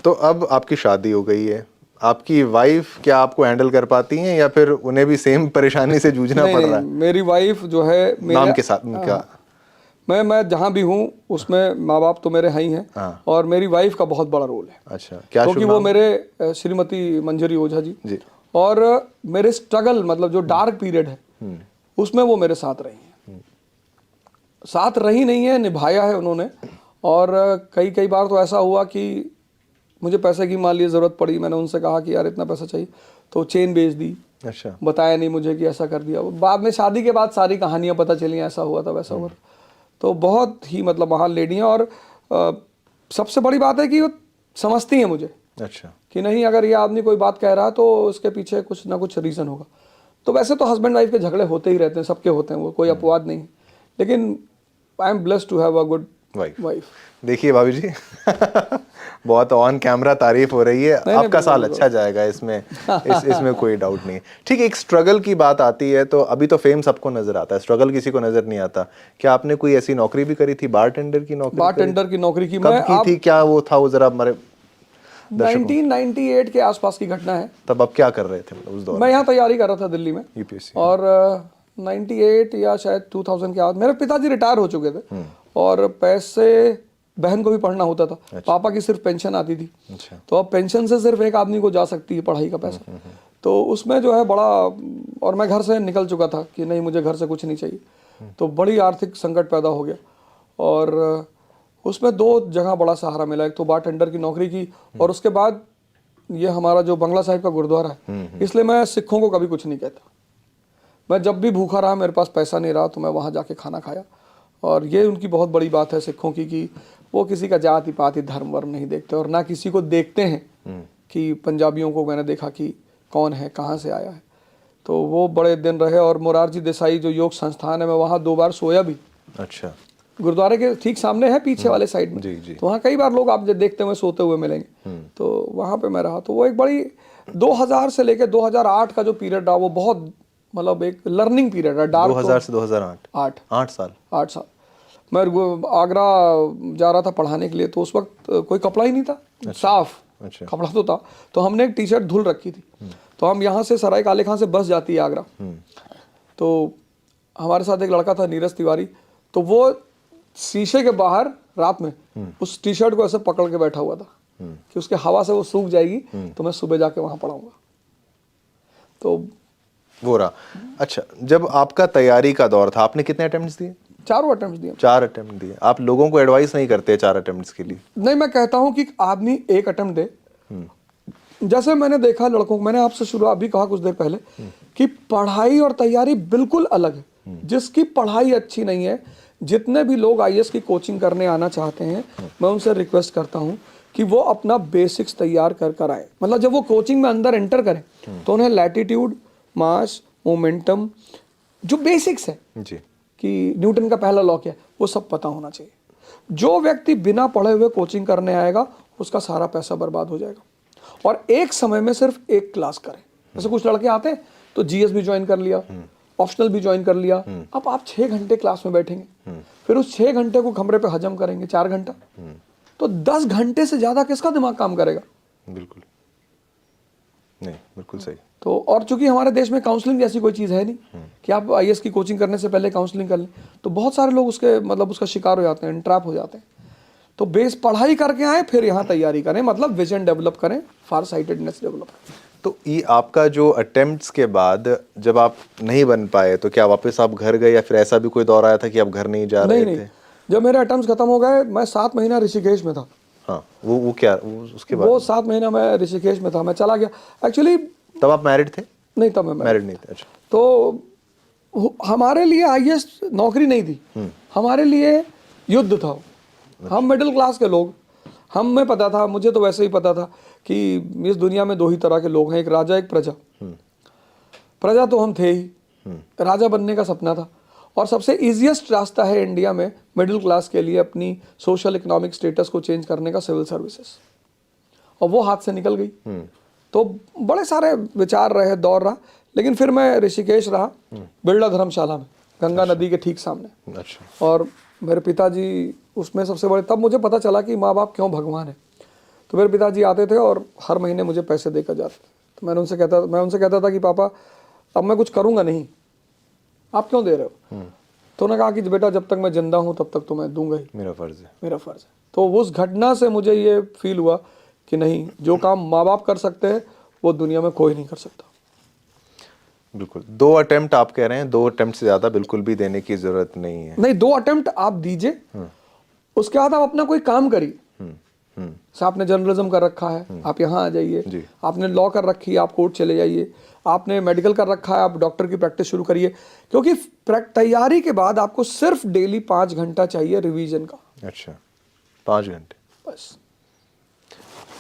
तो अब आपकी शादी हो गई है, आपकी वाइफ क्या आपको हैंडल कर पाती हैं या फिर उन्हें भी सेम परेशानी से जूझना नहीं पड़ नहीं, रहा है? मेरी वाइफ जो है नाम के साथ क्या? मैं जहाँ भी हूँ उसमें माँ बाप तो मेरे हैं ही हैं, हाँ। और मेरी वाइफ का बहुत बड़ा रोल है। अच्छा, क्या क्योंकि शुभ वो नाम? मेरे श्रीमती मंजरी ओझा जी, जी। और मेरे स्ट्रगल मतलब जो डार्क पीरियड है उसमें वो मेरे साथ रही हैं। साथ रही नहीं है, निभाया है उन्होंने। और कई कई बार तो ऐसा हुआ कि मुझे पैसे की मान लीजिए ज़रूरत पड़ी, मैंने उनसे कहा कि यार इतना पैसा चाहिए, तो चेन बेच दी। अच्छा। बताया नहीं मुझे कि ऐसा कर दिया। बाद में शादी के बाद सारी कहानियां पता चली, ऐसा हुआ था वैसा हुआ था। तो बहुत ही मतलब महान लेडी हैं। और सबसे बड़ी बात है कि वो समझती हैं मुझे। अच्छा। कि नहीं, अगर ये आदमी कोई बात कह रहा है तो उसके पीछे कुछ ना कुछ रीज़न होगा। तो वैसे तो हस्बैंड वाइफ के झगड़े होते ही रहते हैं, सबके होते हैं, वो कोई अपवाद नहीं। लेकिन I am blessed to have a good wife. देखिए भाभी जी बहुत ऑन कैमरा तारीफ हो रही है। नहीं, आपका बिल्कुल, साल बिल्कुल। अच्छा जाएगा, इसमें कोई डाउट नहीं है। ठीक है, एक स्ट्रगल की बात आती है तो अभी तो फेम सबको नजर आता है, स्ट्रगल किसी को नजर नहीं आता। क्या आपने कोई ऐसी नौकरी भी करी थी, बारटेंडर की नौकरी? बारटेंडर की नौकरी की कब की थी, क्या वो था, वो जरा हमारे 1998 के आसपास की घटना है। तब आप क्या कर रहे थे उस दौरान? मैं यहाँ तैयारी कर रहा था दिल्ली में, यूपीएससी। और 98 या शायद 2000 के बाद मेरे पिताजी रिटायर हो चुके थे, और पैसे बहन को भी पढ़ना होता था। पापा की सिर्फ पेंशन आती थी। अच्छा। तो अब पेंशन से सिर्फ एक आदमी को जा सकती है पढ़ाई का पैसा। तो उसमें जो है बड़ा, और मैं घर से निकल चुका था कि नहीं मुझे घर से कुछ नहीं चाहिए। तो बड़ी आर्थिक संकट पैदा हो गया, और उसमें दो जगह बड़ा सहारा मिला। एक तो बारटेंडर की नौकरी की, और उसके बाद ये हमारा जो बंगला साहिब का गुरुद्वारा है, इसलिए मैं सिखों को कभी कुछ नहीं कहता। मैं जब भी भूखा रहा, मेरे पास पैसा नहीं रहा, तो मैं वहाँ जाके खाना खाया। और ये उनकी बहुत बड़ी बात है सिखों की, कि वो किसी का जाति पाति धर्म वर्म नहीं देखते, और ना किसी को देखते हैं कि पंजाबियों को मैंने देखा कि कौन है, कहाँ से आया है। तो वो बड़े दिन रहे। और मोरारजी देसाई जो योग संस्थान है, मैं वहाँ 2 बार सोया भी। अच्छा। गुरुद्वारे के ठीक सामने है, पीछे वाले साइड में। जी जी। तो वहाँ कई बार लोग आप देखते हुए सोते हुए मिलेंगे। तो वहाँ पे मैं रहा। तो वो एक बड़ी 2000 से लेकर 2008 का जो पीरियड रहा, वो बहुत मतलब एक लर्निंग पीरियड है। डार्क 2000 से 2008? 8 साल। 8 साल। मैं आगरा जा रहा था पढ़ाने के लिए, तो उस वक्त कोई कपड़ा ही नहीं था। साफ अच्छा। कपड़ा तो था। तो हमने एक टी शर्ट धुल रखी थी। तो हम यहाँ से सराय काले खां से बस जाती है आगरा। तो हमारे साथ एक लड़का था, नीरज तिवारी। तो वो शीशे के बाहर रात में उस टी शर्ट को ऐसे पकड़ के बैठा हुआ था कि उसके हवा से वो सूख जाएगी, तो मैं सुबह जाके वहाँ पढ़ाऊंगा। तो वो रहा। अच्छा, जब आपका तैयारी का दौर था, आपने कितने अटेम्प्ट्स दिए? 4 अटेम्प्ट दिए। 4 अटेम्प्ट दिए। आप लोगों को एडवाइस नहीं करते 4 अटेम्प्ट्स के लिए? नहीं, मैं कहता हूँ कि आदमी एक अटेम्प्ट दे। जैसे मैंने देखा लड़कों को, मैंने आपसे शुरुआत भी कहा कुछ देर पहले कि पढ़ाई और तैयारी बिल्कुल अलग है। जिसकी पढ़ाई अच्छी नहीं है, जितने भी लोग आईएएस की कोचिंग करने आना चाहते हैं, मैं उनसे रिक्वेस्ट करता हूं कि वो अपना बेसिक्स तैयार कर आए। मतलब जब वो कोचिंग में अंदर एंटर करें तो उन्हें लैटिट्यूड, मास, मोमेंटम, जो बेसिक्स है जी, कि न्यूटन का पहला लॉ क्या है, वो सब पता होना चाहिए। जो व्यक्ति बिना पढ़े हुए कोचिंग करने आएगा, उसका सारा पैसा बर्बाद हो जाएगा। और एक समय में सिर्फ एक क्लास करें। जैसे कुछ लड़के आते हैं तो जीएस भी ज्वाइन कर लिया, ऑप्शनल भी ज्वाइन कर लिया। अब आप 6 घंटे क्लास में बैठेंगे, फिर उस 6 घंटे को कमरे पे हजम करेंगे 4 घंटा, तो 10 घंटे से ज्यादा किसका दिमाग काम करेगा? बिल्कुल नहीं, बिल्कुल सही। तो और चूंकि हमारे देश में काउंसलिंग जैसी कोई चीज़ है नहीं कि आप आईएएस की कोचिंग करने से पहले काउंसलिंग कर लें, तो बहुत सारे लोग उसके मतलब उसका शिकार हो जाते हैं, एंट्रैप हो जाते हैं। तो बेस पढ़ाई करके आए, फिर यहाँ तैयारी करें, मतलब विजन डेवलप करें, फार साइटेडनेस डेवलप करें। तो ये आपका जो अटेम्प्ट्स के बाद जब आप नहीं बन पाए, तो क्या वापस आप घर गए या फिर ऐसा भी कोई दौर आया था कि आप घर नहीं जा रहे थे? नहीं, जब मेरे अटेम्प्ट्स खत्म हो गए, मैं 7 महीना ऋषिकेश में था। हाँ, वो क्या उसके बाद? वो 7 महीना मैं ऋषिकेश में था, मैं चला गया एक्चुअली। तब आप मैरिड थे? नहीं, तब मैं मैरिड नहीं थे। अच्छा। तो हमारे लिए आईएएस नौकरी नहीं थी, हमारे लिए युद्ध था। हम मिडिल क्लास के लोग, हमें पता था, मुझे तो वैसे ही पता था कि इस दुनिया में 2 ही तरह के लोग हैं, एक राजा, एक प्रजा। प्रजा तो हम थे ही, राजा बनने का सपना था। और सबसे इजीएस्ट रास्ता है इंडिया में मिडिल क्लास के लिए अपनी सोशल इकोनॉमिक स्टेटस को चेंज करने का, सिविल सर्विसेज। और वो हाथ से निकल गई। तो बड़े सारे विचार रहे, दौर रहा, लेकिन फिर मैं ऋषिकेश रहा, बिरला धर्मशाला में, गंगा नदी के ठीक सामने। अच्छा। और मेरे पिताजी उसमें सबसे बड़े, तब मुझे पता चला कि माँ बाप क्यों भगवान है। तो मेरे पिताजी आते थे और हर महीने मुझे पैसे देकर जाते थे। तो मैं उनसे कहता था कि पापा अब मैं कुछ करूँगा नहीं, आप क्यों दे रहे हो? तो उन्होंने कहा कि बेटा जब तक मैं जिंदा हूँ तब तक तो मैं दूंगा ही, मेरा फर्ज है। मेरा फ़र्ज़ है। तो उस घटना से मुझे ये फील हुआ कि नहीं, जो काम माँ बाप कर सकते हैं वो दुनिया में कोई नहीं कर सकता। बिल्कुल, 2 अटेम्प्ट आप कह रहे हैं, 2 अटेम्प्ट से ज़्यादा बिल्कुल भी देने की ज़रूरत नहीं है। नहीं, 2 अटेम्प्ट आप दीजिए, उसके बाद आप अपना कोई काम करिए। जैसे आपने जर्नलिज्म कर रखा है, आप यहाँ आ जाइए। आपने लॉ कर रखी है, आप कोर्ट चले जाइए। आपने मेडिकल कर रखा है, आप डॉक्टर की प्रैक्टिस शुरू करिए। क्योंकि तैयारी के बाद आपको सिर्फ डेली 5 घंटा चाहिए रिवीजन का। अच्छा, 5 घंटे बस।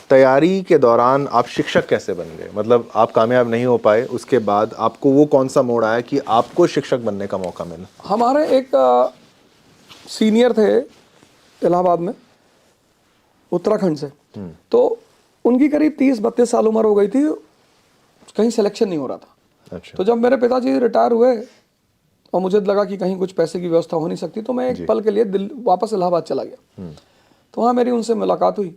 तैयारी के दौरान आप शिक्षक कैसे बन गए? मतलब आप कामयाब नहीं हो पाए, उसके बाद आपको वो कौन सा मोड़ आया कि आपको शिक्षक बनने का मौका मिला? हमारे एक सीनियर थे इलाहाबाद में, उत्तराखंड से। तो उनकी करीब 30-32 साल उम्र हो गई थी, कहीं सिलेक्शन नहीं हो रहा था। अच्छा। तो जब मेरे पिताजी रिटायर हुए और मुझे लगा कि कहीं कुछ पैसे की व्यवस्था हो नहीं सकती, तो मैं एक पल के लिए वापस इलाहाबाद चला गया। तो वहाँ मेरी उनसे मुलाकात हुई।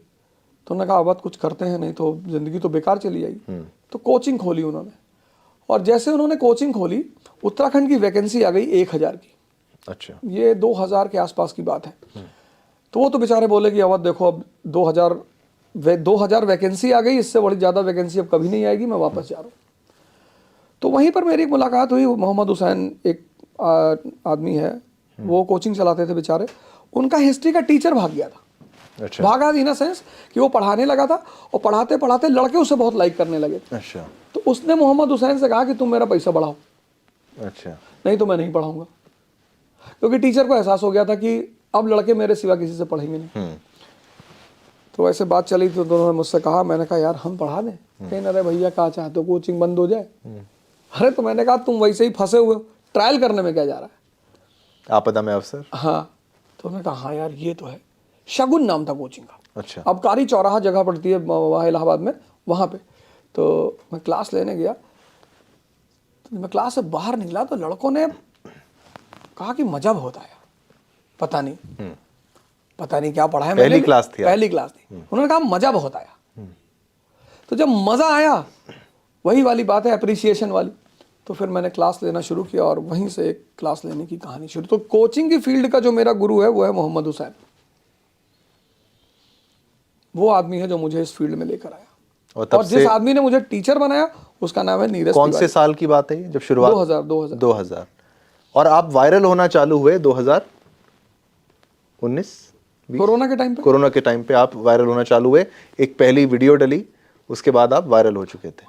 तो उन्होंने कहा अब कुछ करते हैं, नहीं तो ज़िंदगी तो बेकार चली जाएगी। तो कोचिंग खोली उन्होंने, और जैसे उन्होंने कोचिंग खोली, उत्तराखंड की वैकेंसी आ गई 1000 की। अच्छा। ये 2000 के आसपास की बात है। तो वो तो बेचारे बोले कि अब देखो, अब 2000 वैकेंसी आ गई, इससे बड़ी ज़्यादा वैकेंसी अब कभी नहीं आएगी, मैं वापस जा रहा हूँ। तो वहीं पर मेरी एक मुलाकात हुई। मोहम्मद हुसैन एक आदमी है, वो कोचिंग चलाते थे बेचारे। उनका हिस्ट्री का टीचर भाग गया था। अच्छा। भागा इन अ सेंस कि वो पढ़ाने लगा था, और पढ़ाते पढ़ाते लड़के उसे बहुत लाइक करने लगे। अच्छा। तो उसने मोहम्मद हुसैन से कहा कि तुम मेरा पैसा बढ़ाओ, अच्छा। नहीं तो मैं नहीं पढ़ाऊंगा। क्योंकि टीचर को एहसास हो गया था कि अब लड़के मेरे सिवा किसी से पढ़ेंगे नहीं। तो ऐसे बात चली तो दोनों ने मुझसे कहा, मैंने कहा यार हम पढ़ा दें। कहीं अरे भैया क्या चाहते हो, कोचिंग बंद हो जाए? अरे तो मैंने कहा तुम वैसे ही फंसे हुए हो, ट्रायल करने में क्या जा रहा है? आपदा में अवसर। हाँ। तो मैंने कहा हाँ यार ये तो है। शगुन नाम था कोचिंग का। अच्छा। अब कारी चौराहा जगह पड़ती है वहाँ इलाहाबाद में, वहाँ पे। तो मैं क्लास लेने गया, तो मैं क्लास से बाहर निकला तो लड़कों ने कहा कि मजा बहुत आया। पता नहीं क्या पढ़ा है। पहली क्लास थी। पहली क्लास थी। उन्होंने कहा मजा बहुत आया। तो जब मजा आया, वही वाली बात है अप्रिसिएशन वाली। तो फिर मैंने क्लास लेना शुरू किया और वहीं से एक क्लास लेने की कहानी शुरू। तो कोचिंग की फील्ड का जो मेरा गुरु है वो है मोहम्मद हुसैन। वो आदमी है जो मुझे इस फील्ड में लेकर आया। और जिस आदमी ने मुझे टीचर बनाया उसका नाम है नीरज। कौन से साल की बात है ये, जब शुरुआत? 2000। और आप वायरल होना चालू हुए 2019? कोरोना के टाइम पे। कोरोना के टाइम पे आप वायरल होना चालू हुए। एक पहली वीडियो डली, उसके बाद आप वायरल हो चुके थे।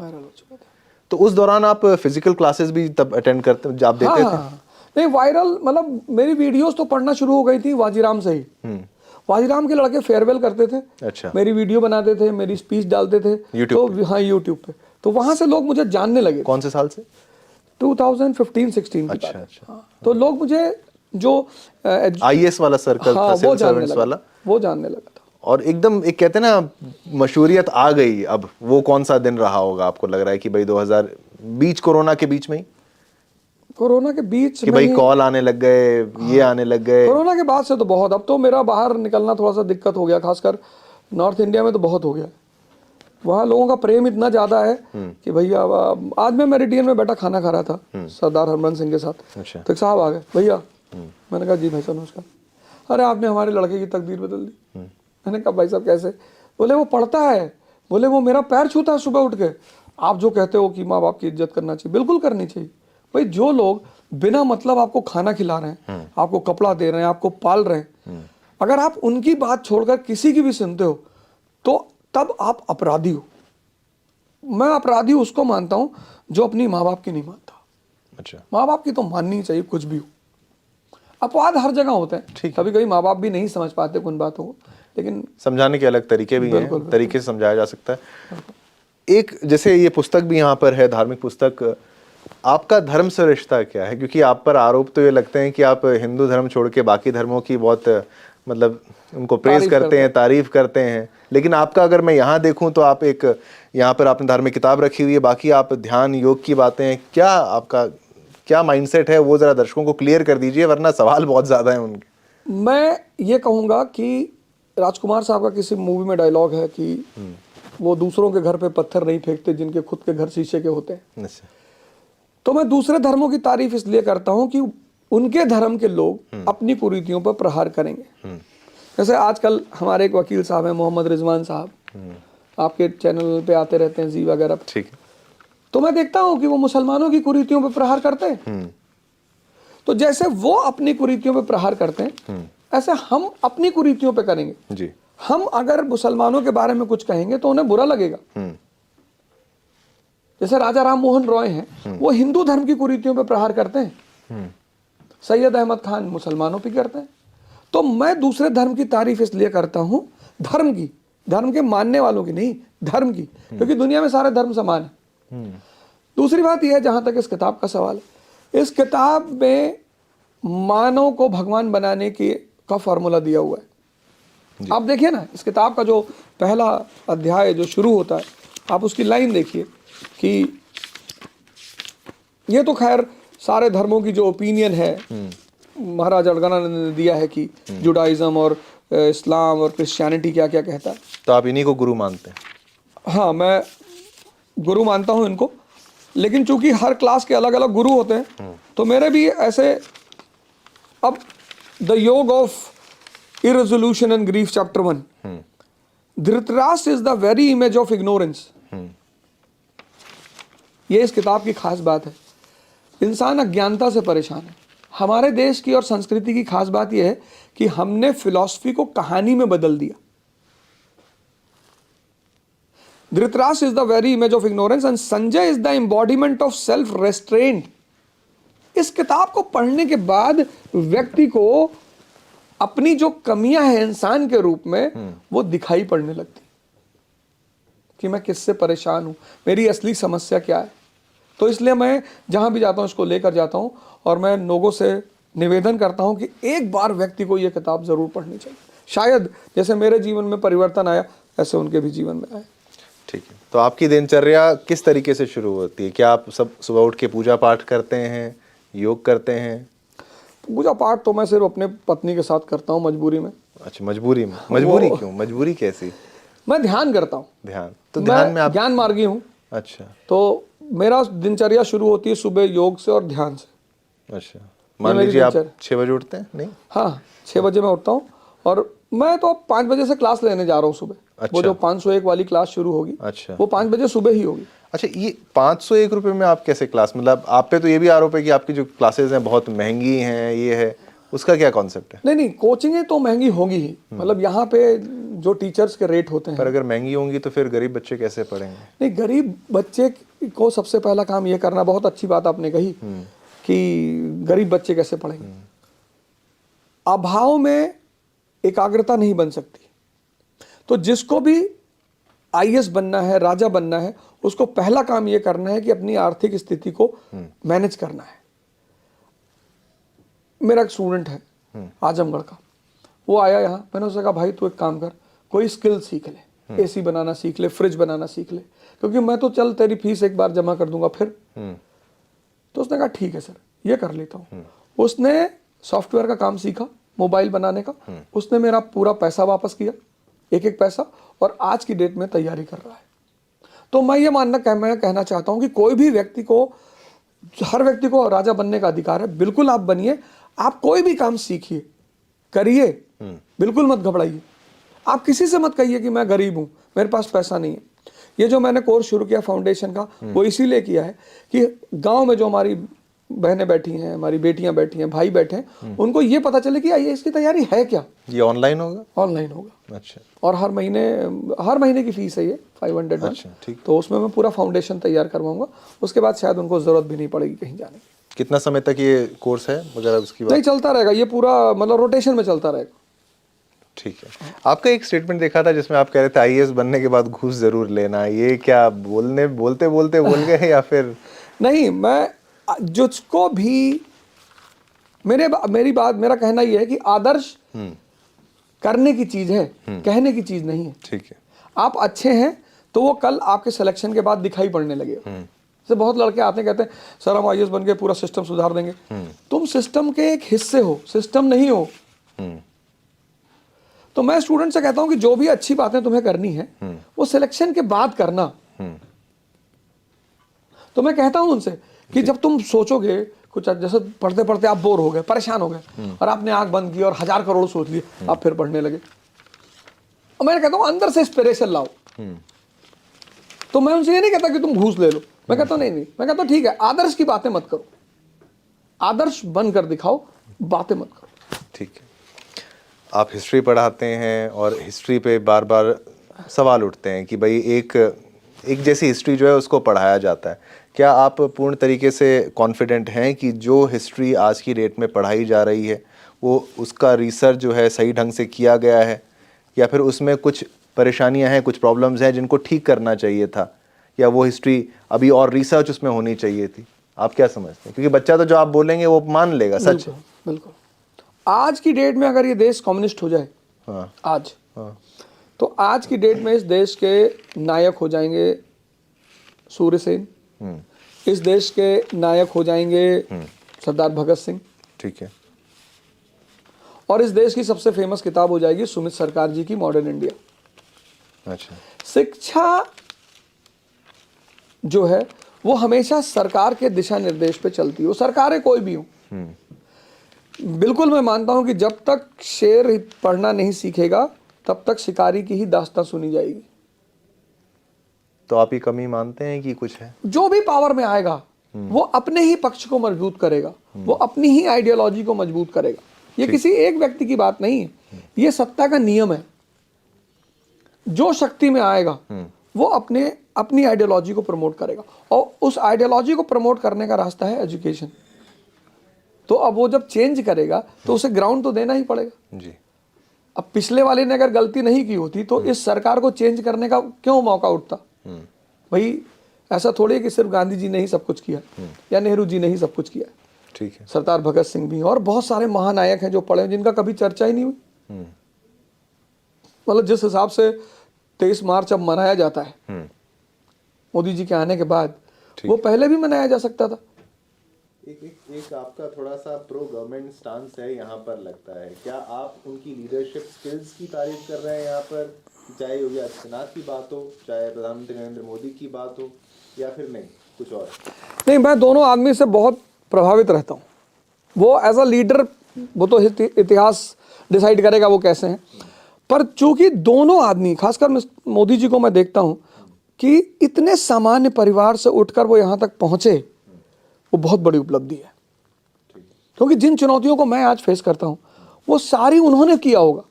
तो उस दौरान आप फिजिकल क्लासेस भी तब अटेंड करते, आप देते थे? नहीं, वायरल मतलब मेरी वीडियोस तो पढ़ना शुरू हो गई थी वाजीराम से ही। वाजीराम के लड़के फेयरवेल करते थे। अच्छा। मेरी वीडियो बनाते थे, मेरी स्पीच डालते थे YouTube तो हाँ यूट्यूब पे। तो वहां से लोग मुझे जानने लगे। कौन से साल से? 2015-16 की बात है। हाँ, तो लोग मुझे जो IAS वाला सर्कल था, सिविल सर्वेंट्स वाला, वो जानने लगा था। और एकदम एक कहते हैं ना मशहूरियत आ गई। अब वो कौन सा दिन रहा होगा आपको लग रहा है कि भाई 2000 बीच कोरोना के बीच में ही, कोरोना के बीच कि भाई कॉल आने लग गए, ये आने लग गए? कोरोना के बाद से तो बहुत, अब तो मेरा बाहर निकलना थोड़ा सा दिक्कत हो गया, खासकर नॉर्थ इंडिया में तो बहुत हो गया। वहाँ लोगों का प्रेम इतना ज्यादा है कि भैया, आज मैं मेरिडियन में बैठा खाना खा रहा था सरदार हरमन सिंह के साथ। अच्छा। तो एक साहब आ गए, भैया। मैंने कहा जी भाई साहब नमस्कार। अरे आपने हमारे लड़के की तकदीर बदल दी। मैंने कहा भाई साहब कैसे? बोले वो पढ़ता है, बोले वो मेरा पैर छूता है सुबह उठ के। आप जो कहते हो कि माँ बाप की इज्जत करना चाहिए, बिल्कुल करनी चाहिए भाई। जो लोग बिना मतलब आपको खाना खिला रहे हैं, आपको कपड़ा दे रहे हैं, आपको पाल रहे हैं, अगर आप उनकी बात छोड़कर किसी की भी सुनते हो तो तब आप अपराधी हो। मैं अपराधी उसको मानता हूं जो अपनी माँ बाप की नहीं मानता। अच्छा। माँ बाप की तो माननी चाहिए, कुछ भी हो। अपवाद हर जगह होते हैं, कभी कभी माँ बाप भी नहीं समझ पाते उन बातों को, लेकिन समझाने के अलग तरीके भी हैं, तरीके से समझाया जा सकता है। एक जैसे ये पुस्तक भी यहाँ पर है, धार्मिक पुस्तक, आपका धर्म से रिश्ता क्या है? क्योंकि आप पर आरोप तो ये लगते हैं कि आप हिंदू धर्म छोड़ के बाकी धर्मों की बहुत मतलब उनको प्रेज करते हैं, तारीफ करते हैं, लेकिन आपका अगर मैं यहाँ देखूं तो आप एक यहाँ पर आपने धार्मिक किताब रखी हुई है, बाकी आप ध्यान योग की बातें हैं। क्या आपका क्या माइंडसेट है, वो जरा दर्शकों को क्लियर कर दीजिए, वरना सवाल बहुत ज्यादा है उनके। मैं ये कहूँगा कि राजकुमार साहब का किसी मूवी में डायलॉग है कि वो दूसरों के घर पे पत्थर नहीं फेंकते जिनके खुद के घर शीशे के होते हैं। अच्छा। तो मैं दूसरे धर्मों की तारीफ इसलिए करता हूं कि उनके धर्म के लोग अपनी कुरीतियों पर प्रहार करेंगे। जैसे आजकल हमारे एक वकील साहब हैं, मोहम्मद रिजवान साहब, आपके चैनल पे आते रहते हैं, जी वगैरह पे। ठीक है। तो मैं देखता हूं कि वो मुसलमानों की कुरीतियों पर प्रहार करते हैं। तो जैसे वो अपनी कुरीतियों पर प्रहार करते हैं, ऐसे हम अपनी कुरीतियों पे करेंगे। जी। हम अगर मुसलमानों के बारे में कुछ कहेंगे तो उन्हें बुरा लगेगा। जैसे राजा राम मोहन रॉय हैं, वो हिंदू धर्म की कुरीतियों पे प्रहार करते हैं। सैयद अहमद खान मुसलमानों पे करते हैं। तो मैं दूसरे धर्म की तारीफ इसलिए करता हूं, धर्म की, धर्म के मानने वालों की नहीं, धर्म की, क्योंकि दुनिया में सारे धर्म समान है। दूसरी बात यह है, जहां तक इस किताब का सवाल है, इस किताब में मानव को भगवान बनाने का फॉर्मूला दिया हुआ है। आप देखिए ना, इस किताब का जो पहला अध्याय जो शुरू होता है, आप उसकी लाइन देखिए कि ये तो खैर सारे धर्मों की जो ओपिनियन है, महाराज अड़गनानंद ने दिया है कि जुडाइज्म और इस्लाम और क्रिश्चियनिटी क्या क्या कहता है। तो आप इन्हीं को गुरु मानते हैं? हाँ, मैं गुरु मानता हूं इनको, लेकिन चूंकि हर क्लास के अलग अलग गुरु होते हैं, तो मेरे भी ऐसे, अब the yoga of irresolution and grief chapter 1, Dhritarashtra is the very image of ignorance. ये इस किताब की खास बात है। इंसान अज्ञानता से परेशान है। हमारे देश की और संस्कृति की खास बात यह है कि हमने फिलॉसफी को कहानी में बदल दिया। Dhritarashtra is the very image of ignorance and Sanjay is the embodiment of self restaurant. इस किताब को पढ़ने के बाद व्यक्ति को अपनी जो कमियां हैं इंसान के रूप में, वो दिखाई पड़ने लगती कि मैं किससे परेशान हूं, मेरी असली समस्या क्या है। तो इसलिए मैं जहां भी जाता हूं इसको लेकर जाता हूं, और मैं लोगों से निवेदन करता हूं कि एक बार व्यक्ति को यह किताब जरूर पढ़नी चाहिए। शायद जैसे मेरे जीवन में परिवर्तन आया, ऐसे उनके भी जीवन में आए। ठीक है। तो आपकी दिनचर्या किस तरीके से शुरू होती है? क्या आप सब सुबह उठ के पूजा पाठ करते हैं, योग करते हैं? पूजा पाठ तो मैं सिर्फ अपने पत्नी के साथ करता हूँ, मजबूरी में। अच्छा, मजबूरी में? मजबूरी क्यों? मजबूरी कैसी? मैं ध्यान करता हूँ। ध्यान? तो ध्यान में आप ज्ञान मार्गी हूँ। अच्छा। तो मेरा दिनचर्या शुरू होती है सुबह योग से और ध्यान से। अच्छा, मान लीजिए आप 6 बजे उठते हैं? नहीं, हाँ, 6 बजे मैं उठता हूँ, और मैं तो 5 बजे से क्लास लेने जा रहा हूँ सुबह। अच्छा। वो जो 501 वाली क्लास शुरू होगी, अच्छा, वो 5 बजे सुबह ही होगी। अच्छा, ये 501 रुपये में आप कैसे क्लास, मतलब आप पे तो ये भी आरोप है कि आपकी जो क्लासेस हैं बहुत महंगी हैं, ये है, उसका क्या कॉन्सेप्ट है? नहीं, कोचिंगें तो महंगी होगी ही, मतलब यहाँ पे जो टीचर्स के रेट होते हैं। पर अगर महंगी होंगी तो फिर गरीब बच्चे कैसे पढ़ेंगे? नहीं, गरीब बच्चे को सबसे पहला काम ये करना, बहुत अच्छी बात आपने कही कि गरीब बच्चे कैसे पढ़ेंगे। अभाव में एकाग्रता नहीं बन सकती। तो जिसको भी आईएएस बनना है, राजा बनना है, उसको पहला काम ये करना है कि अपनी आर्थिक स्थिति को मैनेज करना है। मेरा एक स्टूडेंट है आजमगढ़ का, वो आया यहाँ, मैंने उससे कहा भाई तू एक काम कर, कोई स्किल सीख ले, एसी बनाना सीख ले, फ्रिज बनाना सीख ले, क्योंकि मैं तो चल तेरी फीस एक बार जमा कर दूंगा फिर। तो उसने कहा ठीक है सर, ये कर लेता हूँ। उसने सॉफ्टवेयर का काम सीखा, मोबाइल बनाने का। उसने मेरा पूरा पैसा वापस किया, एक एक पैसा, और आज की डेट में तैयारी कर रहा है। तो मैं ये मैं कहना चाहता हूँ कि कोई भी व्यक्ति को, हर व्यक्ति को राजा बनने का अधिकार है। बिल्कुल आप बनिए, आप कोई भी काम सीखिए, करिए, बिल्कुल मत घबराइए। आप किसी से मत कहिए कि मैं गरीब हूं, मेरे पास पैसा नहीं है। ये जो मैंने कोर्स शुरू किया फाउंडेशन का, वो इसीलिए किया है कि गांव में जो हमारी बहनें बैठी हैं, हमारी बेटियां बैठी हैं, भाई बैठे हैं, उनको ये पता चले कि आइए इसकी तैयारी है क्या। ये ऑनलाइन होगा? ऑनलाइन होगा। अच्छा। और हर महीने की फीस है ये 500। अच्छा, ठीक। तो उसमें मैं पूरा फाउंडेशन तैयार करवाऊंगा, उसके बाद शायद उनको जरूरत भी नहीं पड़ेगी कहीं जाने की। कितना समय तक ये कोर्स है वगैरह उसकी बात? नहीं, चलता रहेगा ये पूरा, मतलब रोटेशन में चलता रहेगा। ठीक है। आपका एक स्टेटमेंट देखा था जिसमें आप कह रहे थे आईएएस बनने के बाद घूस जरूर लेना, ये क्या बोलते बोलते बोल गए या फिर? नहीं, मैं जिसको भी मेरा कहना यह है कि आदर्श करने की चीज है, कहने की चीज नहीं है। ठीक है। आप अच्छे हैं तो वो कल आपके सिलेक्शन के बाद दिखाई पड़ने लगेगा। जैसे बहुत लड़के आते हैं, कहते हैं सर हम आईएएस बन के पूरा सिस्टम सुधार देंगे। तुम सिस्टम के एक हिस्से हो, सिस्टम नहीं हो। तो मैं स्टूडेंट से कहता हूं कि जो भी अच्छी बातें तुम्हें करनी है वो सिलेक्शन के बाद करना। तो मैं कहता हूं उनसे कि जब तुम सोचोगे कुछ, जैसे पढ़ते पढ़ते आप बोर हो गए, परेशान हो गए और आपने आंख बंद की और 1000 करोड़ सोच लिए, आप फिर पढ़ने लगे। और मैं कहता हूं अंदर से इंस्पिरेशन लाओ। तो मैं उनसे ये नहीं कहता कि तुम घूस ले लो, मैं कहता हूं नहीं, मैं कहता हूं ठीक है, आदर्श की बातें मत करो, आदर्श बनकर दिखाओ, बातें मत करो। ठीक है। आप हिस्ट्री पढ़ाते हैं और हिस्ट्री पे बार बार सवाल उठते हैं कि भाई एक जैसी हिस्ट्री जो है उसको पढ़ाया जाता है। क्या आप पूर्ण तरीके से कॉन्फिडेंट हैं कि जो हिस्ट्री आज की डेट में पढ़ाई जा रही है वो उसका रिसर्च जो है सही ढंग से किया गया है, या फिर उसमें कुछ परेशानियां हैं, कुछ प्रॉब्लम्स हैं जिनको ठीक करना चाहिए था, या वो हिस्ट्री अभी और रिसर्च उसमें होनी चाहिए थी? आप क्या समझते हैं? क्योंकि बच्चा तो जो आप बोलेंगे वो मान लेगा, सच है। बिल्कुल। आज की डेट में अगर ये देश कम्युनिस्ट हो जाए, हाँ, आज, हाँ, तो आज की डेट में इस देश के नायक हो जाएंगे सूर्य सेन, इस देश के नायक हो जाएंगे सरदार भगत सिंह, ठीक है, और इस देश की सबसे फेमस किताब हो जाएगी सुमित सरकार जी की मॉडर्न इंडिया। अच्छा, शिक्षा जो है वो हमेशा सरकार के दिशा निर्देश पे चलती है, वो सरकारें कोई भी हो। बिल्कुल मैं मानता हूं कि जब तक शेर पढ़ना नहीं सीखेगा तब तक शिकारी की ही दास्तां सुनी जाएगी। तो आप ये कमी मानते हैं कि कुछ है? जो भी पावर में आएगा वो अपने ही पक्ष को मजबूत करेगा, वो अपनी ही आइडियोलॉजी को मजबूत करेगा। ये किसी एक व्यक्ति की बात नहीं है, ये सत्ता का नियम है। जो शक्ति में आएगा वो अपनी आइडियोलॉजी को प्रमोट करेगा, और उस आइडियोलॉजी को प्रमोट करने का रास्ता है एजुकेशन। तो अब वो जब चेंज करेगा तो उसे ग्राउंड तो देना ही पड़ेगा जी। अब पिछले वाले ने अगर गलती नहीं की होती तो इस सरकार को चेंज करने का क्यों मौका उठता? भाई ऐसा थोड़ी है कि सिर्फ गांधी जी ने ही सब कुछ किया या नेहरू जी ने ही सब कुछ किया। ठीक है। सरदार भगत सिंह भी और बहुत सारे महानायक हैं जो पढ़े, जिनका कभी चर्चा ही नहीं हुई। मतलब जिस हिसाब से 23 मार्च अब मनाया जाता है मोदी जी के आने के बाद, वो पहले भी मनाया जा सकता था। एक आपका थोड़ा सा प्रो गवर्नमेंट स्टांस है यहाँ पर, लगता है। क्या आप उनकी लीडरशिप स्किल्स की तारीफ कर रहे हैं यहाँ पर, चाहे योगी आदित्यनाथ की बात हो, चाहे प्रधानमंत्री नरेंद्र मोदी की बात हो, या फिर नहीं कुछ और? नहीं, मैं दोनों आदमी से बहुत प्रभावित रहता हूँ। वो एज अ लीडर, वो तो इतिहास डिसाइड करेगा वो कैसे हैं, पर चूंकि दोनों आदमी, खासकर मोदी जी को मैं देखता हूँ कि इतने सामान्य परिवार से उठकर वो यहाँ तक पहुँचे, वो बहुत बड़ी उपलब्धि है। क्योंकि जिन चुनौतियों को मैं आज फेस करता हूँ वो सारी उन्होंने किया होगा।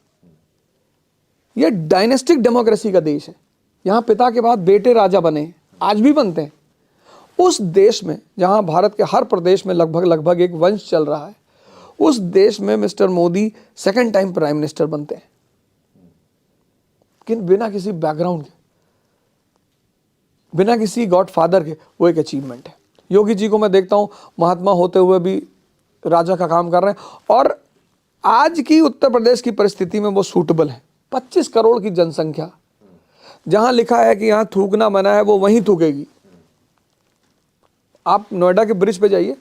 ये डायनेस्टिक डेमोक्रेसी का देश है, यहाँ पिता के बाद बेटे राजा बने, आज भी बनते हैं। उस देश में जहाँ भारत के हर प्रदेश में लगभग एक वंश चल रहा है, उस देश में mister Modi second time prime minister बनते हैं, लेकिन बिना किसी बैकग्राउंड के, बिना किसी गॉडफादर के। वो एक अचीवमेंट है। योगी जी को मैं देखता हूँ महात्मा होते हुए भी राजा का काम कर रहे हैं, और आज की उत्तर प्रदेश की परिस्थिति में वो सूटेबल है। 25 करोड़ की जनसंख्या, जहां लिखा है कि यहां थूकना मना है वो वहीं थूकेगी। आप नोएडा के ब्रिज पे जाइए,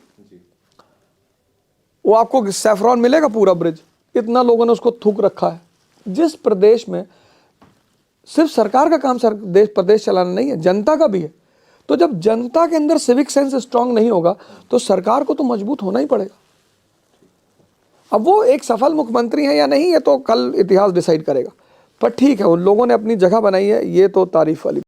वो आपको सैफरॉन मिलेगा पूरा ब्रिज, इतना लोगों ने उसको थूक रखा है। जिस प्रदेश में सिर्फ सरकार का काम प्रदेश चलाना नहीं है, जनता का भी है। तो जब जनता के अंदर सिविक सेंस स्ट्रांग नहीं होगा तो सरकार को तो मजबूत होना ही पड़ेगा। अब वो एक सफल मुख्यमंत्री है या नहीं, ये तो कल इतिहास डिसाइड करेगा, पर ठीक है, उन लोगों ने अपनी जगह बनाई है, ये तो तारीफ वाली